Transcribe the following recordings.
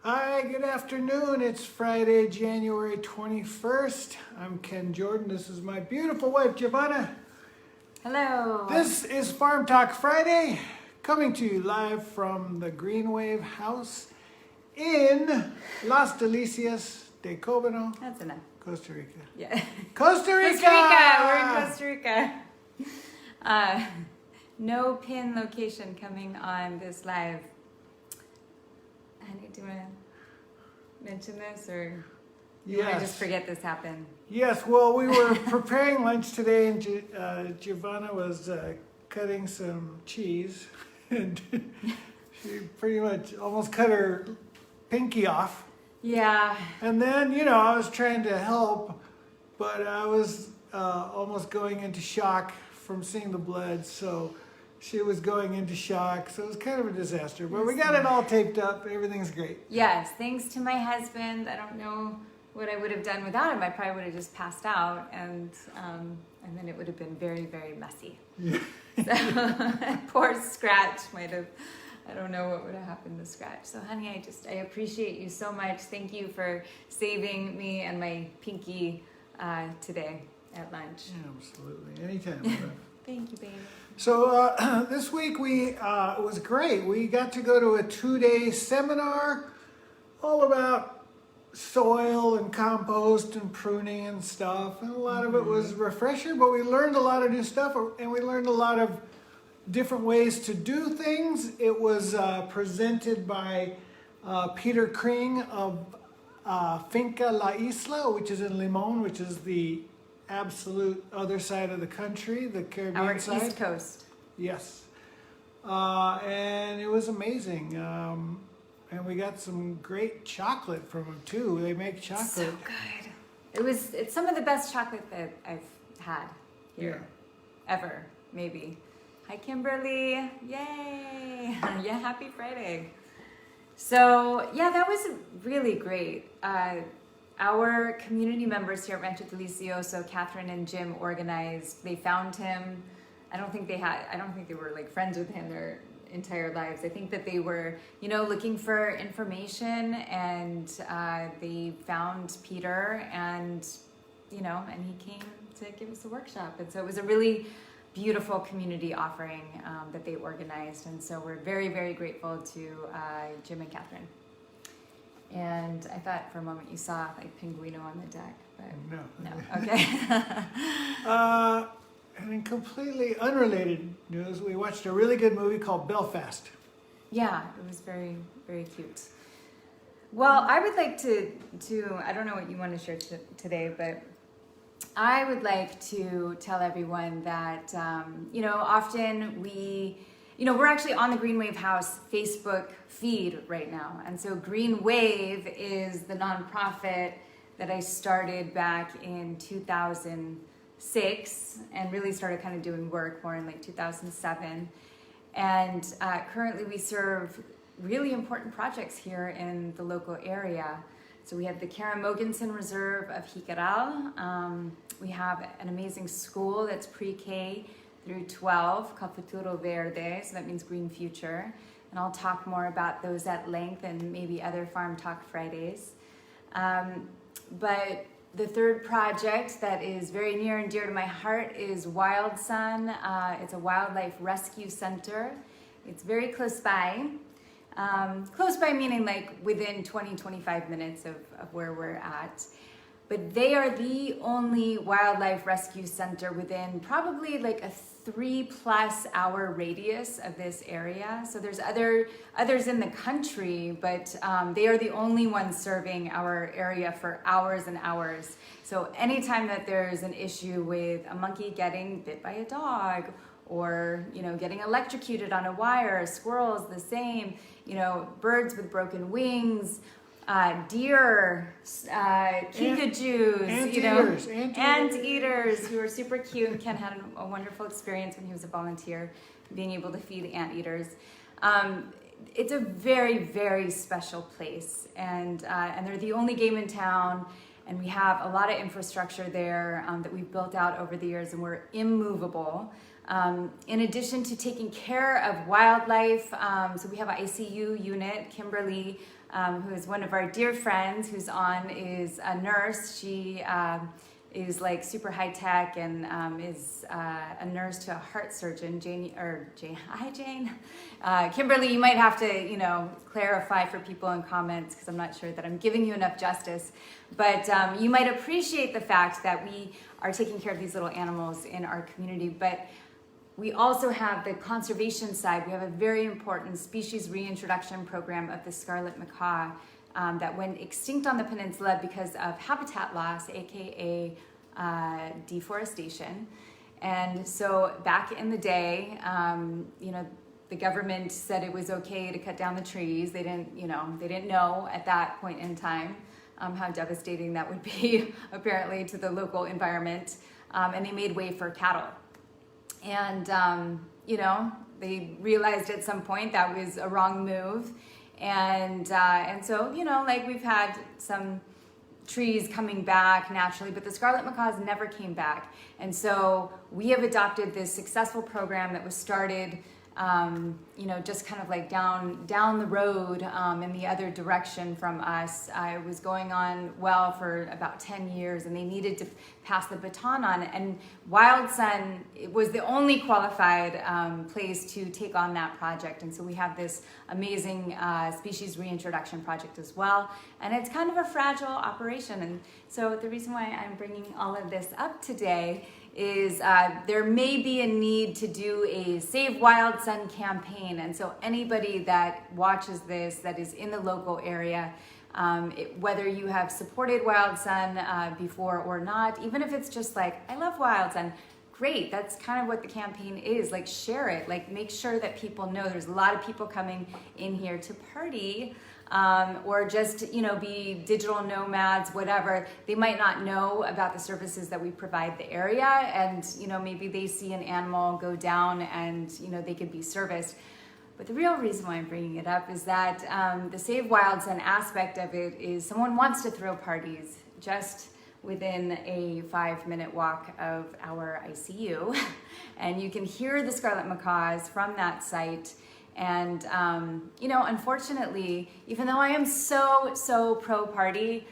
Hi, good afternoon. It's Friday, January 21st. I'm Ken Jordan. This is my beautiful wife, Giovanna. Hello. This is Farm Talk Friday, coming to you live from the Green Wave House in Las Delicias de Cobano, That's enough. Costa Rica. Yeah. Costa Rica! Costa Rica. We're in Costa Rica. No pin location coming on this live. Honey, do you want to mention this or you want to just forget this happened? Yes, well, we were preparing lunch today and Giovanna was cutting some cheese and she pretty much almost cut her pinky off. Yeah. And then, I was trying to help, but I was almost going into shock from seeing the blood, so she was going into shock, so it was kind of a disaster. But we got it all taped up. Everything's great. Yes, thanks to my husband. I don't know what I would have done without him. I probably would have just passed out, and then it would have been very, very messy. Yeah. So, poor Scratch might have. I don't know what would have happened to Scratch. So, honey, I appreciate you so much. Thank you for saving me and my pinky today at lunch. Yeah, absolutely. Anytime. Thank you, babe. So this week it was great. We got to go to a 2-day seminar all about soil and compost and pruning and stuff. And a lot of it was refresher, but we learned a lot of new stuff and we learned a lot of different ways to do things. It was presented by Peter Kring of Finca La Isla, which is in Limon, which is the absolute other side of the country, the Caribbean Our side. East Coast. Yes. And it was amazing. And we got some great chocolate from them too. They make chocolate. So good. It's some of the best chocolate that I've had here. Ever, maybe. Hi, Kimberly. Yay. Yeah, happy Friday. So, yeah, that was really great. Our community members here at Rancho Delicioso, Catherine and Jim, organized. They found him. I don't think they were like friends with him their entire lives. I think that they were, looking for information, and they found Peter, and and he came to give us a workshop. And so it was a really beautiful community offering that they organized. And so we're very, very grateful to Jim and Catherine. And I thought for a moment you saw like Pinguino on the deck, but no. Okay. And in completely unrelated news, we watched a really good movie called Belfast. Yeah, it was very, very cute. Well, I would like to I don't know what you want to share today, but I would like to tell everyone that, often we're actually on the Green Wave House Facebook feed right now. And so Green Wave is the nonprofit that I started back in 2006 and really started kind of doing work more in like 2007. And currently we serve really important projects here in the local area. So we have the Karen Mogensen Reserve of Jicaral. We have an amazing school that's pre-K through 12 called Futuro Verde, so that means Green Future. And I'll talk more about those at length and maybe other Farm Talk Fridays. But the third project that is very near and dear to my heart is Wild Sun. It's a wildlife rescue center. It's very close by. Close by meaning like within 20-25 minutes of where we're at. But they are the only wildlife rescue center within probably like a 3+ hour radius of this area. So there's others in the country, but they are the only ones serving our area for hours and hours. So anytime that there's an issue with a monkey getting bit by a dog, or getting electrocuted on a wire, squirrels the same, birds with broken wings, deer, kinkajous, anteaters who are super cute. Ken had a wonderful experience when he was a volunteer, being able to feed anteaters. It's a very, very special place, and they're the only game in town. And we have a lot of infrastructure there that we've built out over the years, and we're immovable. In addition to taking care of wildlife, so we have an ICU unit. Kimberly, who is one of our dear friends who's on, is a nurse. She is like super high tech and is a nurse to a heart surgeon. Hi Jane. Kimberly, you might have to, clarify for people in comments because I'm not sure that I'm giving you enough justice. But you might appreciate the fact that we are taking care of these little animals in our community. But we also have the conservation side. We have a very important species reintroduction program of the scarlet macaw that went extinct on the peninsula because of habitat loss, aka deforestation. And so back in the day, the government said it was okay to cut down the trees. They didn't know at that point in time how devastating that would be apparently to the local environment. And they made way for cattle. And, they realized at some point that was a wrong move. And so, we've had some trees coming back naturally, but the scarlet macaws never came back. And so we have adopted this successful program that was started, just kind of like down the road in the other direction from us. It was going on well for about 10 years and they needed to pass the baton on. And Wild Sun was the only qualified place to take on that project. And so we have this amazing species reintroduction project as well. And it's kind of a fragile operation. And so the reason why I'm bringing all of this up today is there may be a need to do a Save Wild Sun campaign. And so anybody that watches this that is in the local area, whether you have supported Wild Sun before or not, even if it's just like, I love Wild Sun, great. That's kind of what the campaign is. Like, share it. Like, make sure that people know there's a lot of people coming in here to party. Or just, be digital nomads, whatever. They might not know about the services that we provide the area and, maybe they see an animal go down and, they could be serviced. But the real reason why I'm bringing it up is that the Save Wild Sun aspect of it is someone wants to throw parties just within a 5-minute walk of our ICU. And you can hear the scarlet macaws from that site. And, unfortunately, even though I am so pro-party,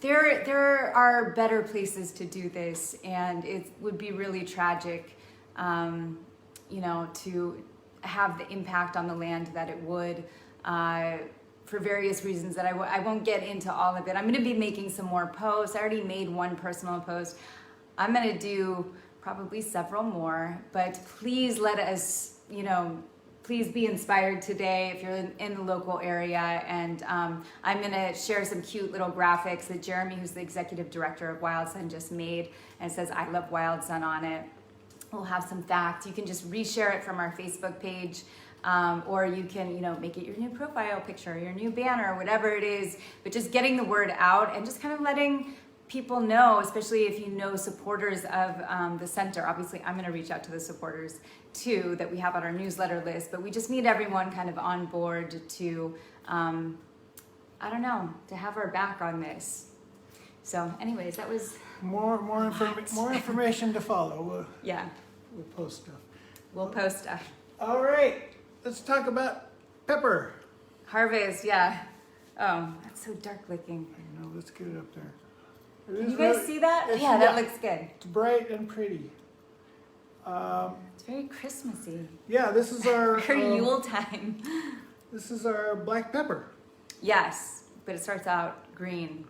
there are better places to do this. And it would be really tragic, to have the impact on the land that it would for various reasons that I won't get into all of it. I'm going to be making some more posts. I already made one personal post. I'm going to do probably several more. But please let us, please be inspired today if you're in the local area. And I'm going to share some cute little graphics that Jeremy, who's the executive director of Wild Sun, just made, and it says, I love Wild Sun on it. We'll have some facts. You can just reshare it from our Facebook page, or you can, make it your new profile picture, your new banner, whatever it is. But just getting the word out and just kind of letting people know, especially if you know supporters of the center. Obviously, I'm going to reach out to the supporters too that we have on our newsletter list, but we just need everyone kind of on board to, to have our back on this. So anyways, that was more information to follow. We'll post stuff. We'll post stuff. All right, let's talk about pepper. Harvest, yeah. Oh, that's so dark looking. I know, let's get it up there. Can you guys see that? Yeah, that looks good. It's bright and pretty. It's very Christmassy. Yeah, this is our very Yule time. This is our black pepper. Yes, but it starts out green.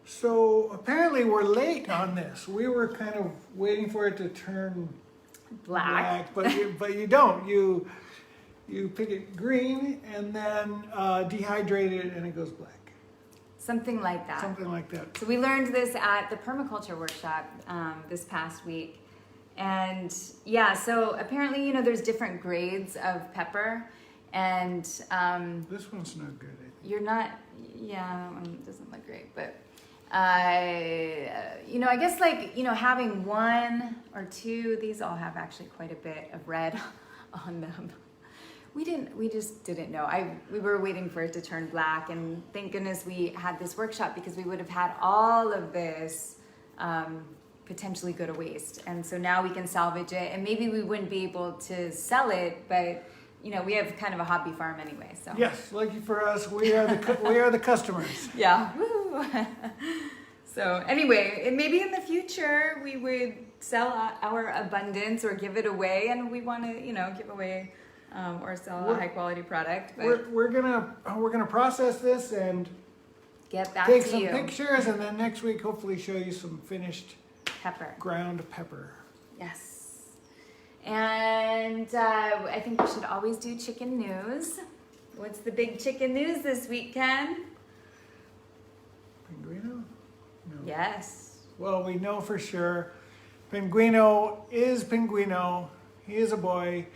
So apparently we're late on this. We were kind of waiting for it to turn black, but you don't. You pick it green and then dehydrate it and it goes black. Something like that. Something like that. So we learned this at the permaculture workshop this past week. And yeah, so apparently, there's different grades of pepper. And this one's no good. You're not, that one doesn't look great. But, I guess having one or two, these all have actually quite a bit of red on them. We just didn't know. We were waiting for it to turn black, and thank goodness we had this workshop because we would have had all of this, potentially go to waste. And so now we can salvage it, and maybe we wouldn't be able to sell it, but we have kind of a hobby farm anyway. So Yes, lucky for us, we are the customers. yeah. Woo. So anyway, and maybe in the future we would sell our abundance or give it away, and we want to give away or sell a high quality product. But We're gonna process this and get back take to some you. pictures, and then next week hopefully show you some finished Pepper. ground pepper. Yes. And I think we should always do chicken news. What's the big chicken news this week, Ken? Pinguino? No. Yes. Well, we know for sure Pinguino is Pinguino. He is a boy.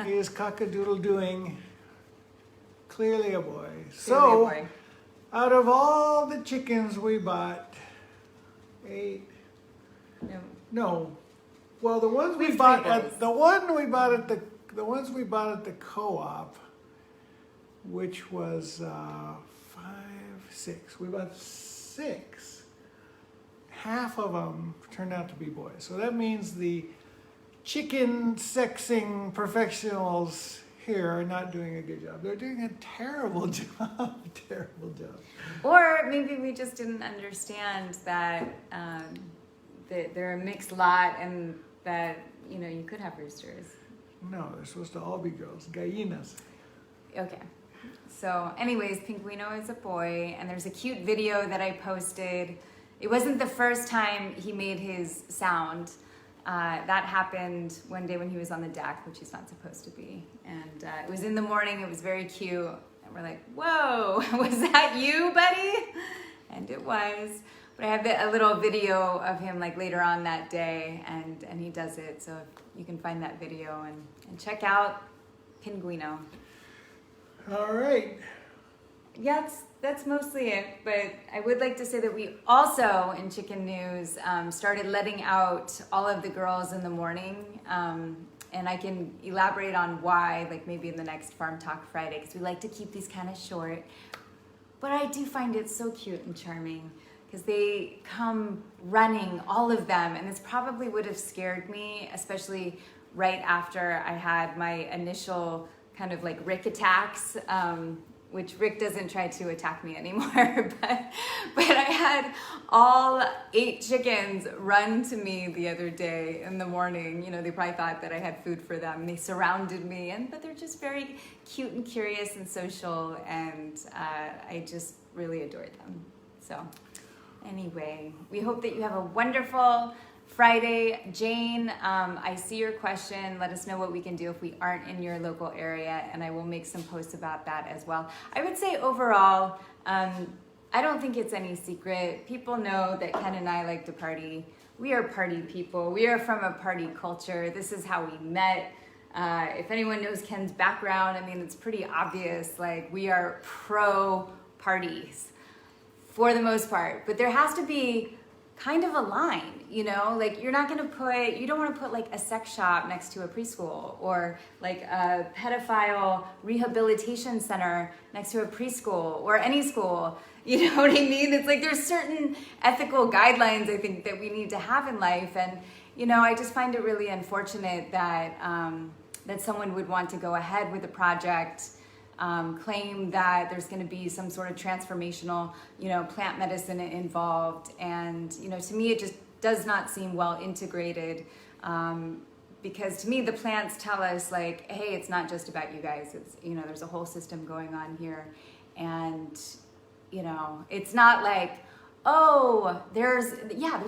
He is cock-a-doodle-doing. Clearly a boy. So, Clearly a boy. out of all the chickens we bought, 8, No. no. Well, the ones we We've bought tried at the one we bought at the ones we bought at the co-op, which was 5, 6. We bought 6. Half of them turned out to be boys. So that means the chicken sexing professionals here are not doing a good job. They're doing a terrible job. Terrible job. Or maybe we just didn't understand that they're a mixed lot, and that you could have roosters. No, they're supposed to all be girls. Gallinas. Okay. So anyways, Pinguino is a boy, and there's a cute video that I posted. It wasn't the first time he made his sound. That happened one day when he was on the deck, which he's not supposed to be. And it was in the morning, it was very cute. And we're like, whoa, was that you, buddy? And it was. But I have a little video of him like later on that day, and he does it. So you can find that video and check out Pinguino. All right. Yeah, that's mostly it. But I would like to say that we also, in Chicken News, started letting out all of the girls in the morning. And I can elaborate on why, like maybe in the next Farm Talk Friday, because we like to keep these kind of short. But I do find it so cute and charming, because they come running, all of them. And this probably would have scared me, especially right after I had my initial kind of like Rick attacks, which Rick doesn't try to attack me anymore, but I had all 8 chickens run to me the other day in the morning. They probably thought that I had food for them. They surrounded me, but they're just very cute and curious and social, and I just really adored them. So anyway, we hope that you have a wonderful Friday. Jane, I see your question. Let us know what we can do if we aren't in your local area, and I will make some posts about that as well. I would say overall, I don't think it's any secret. People know that Ken and I like to party. We are party people. We are from a party culture. This is how we met. If anyone knows Ken's background, it's pretty obvious. Like, we are pro parties for the most part, but there has to be kind of a line, like you don't want to put like a sex shop next to a preschool, or like a pedophile rehabilitation center next to a preschool or any school. You know what I mean? It's like there's certain ethical guidelines I think that we need to have in life, and I just find it really unfortunate that that someone would want to go ahead with a project, claim that there's going to be some sort of transformational, plant medicine involved. And, to me, it just does not seem well integrated, because to me, the plants tell us like, hey, it's not just about you guys. It's, there's a whole system going on here. And, it's not like, oh, there's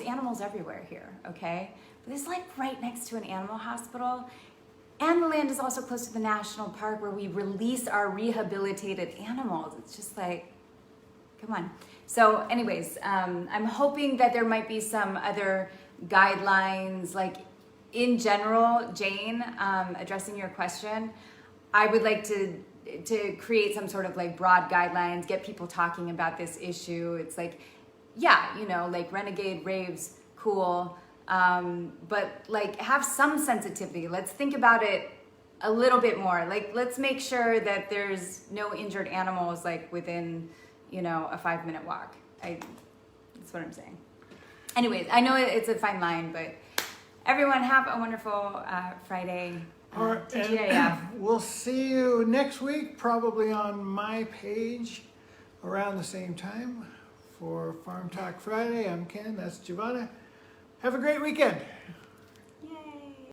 animals everywhere here. Okay. But it's like right next to an animal hospital. And the land is also close to the national park where we release our rehabilitated animals. It's just like, come on. So anyways, I'm hoping that there might be some other guidelines, like in general, Jane, addressing your question, I would like to create some sort of like broad guidelines, get people talking about this issue. It's like, yeah, like renegade raves, cool. But like have some sensitivity. Let's think about it a little bit more. Like, let's make sure that there's no injured animals like within, a 5-minute walk. That's what I'm saying. Anyways, I know it's a fine line, but everyone have a wonderful Friday. All right, TGIF. and we'll see you next week, probably on my page around the same time for Farm Talk Friday. I'm Ken, that's Giovanna. Have a great weekend.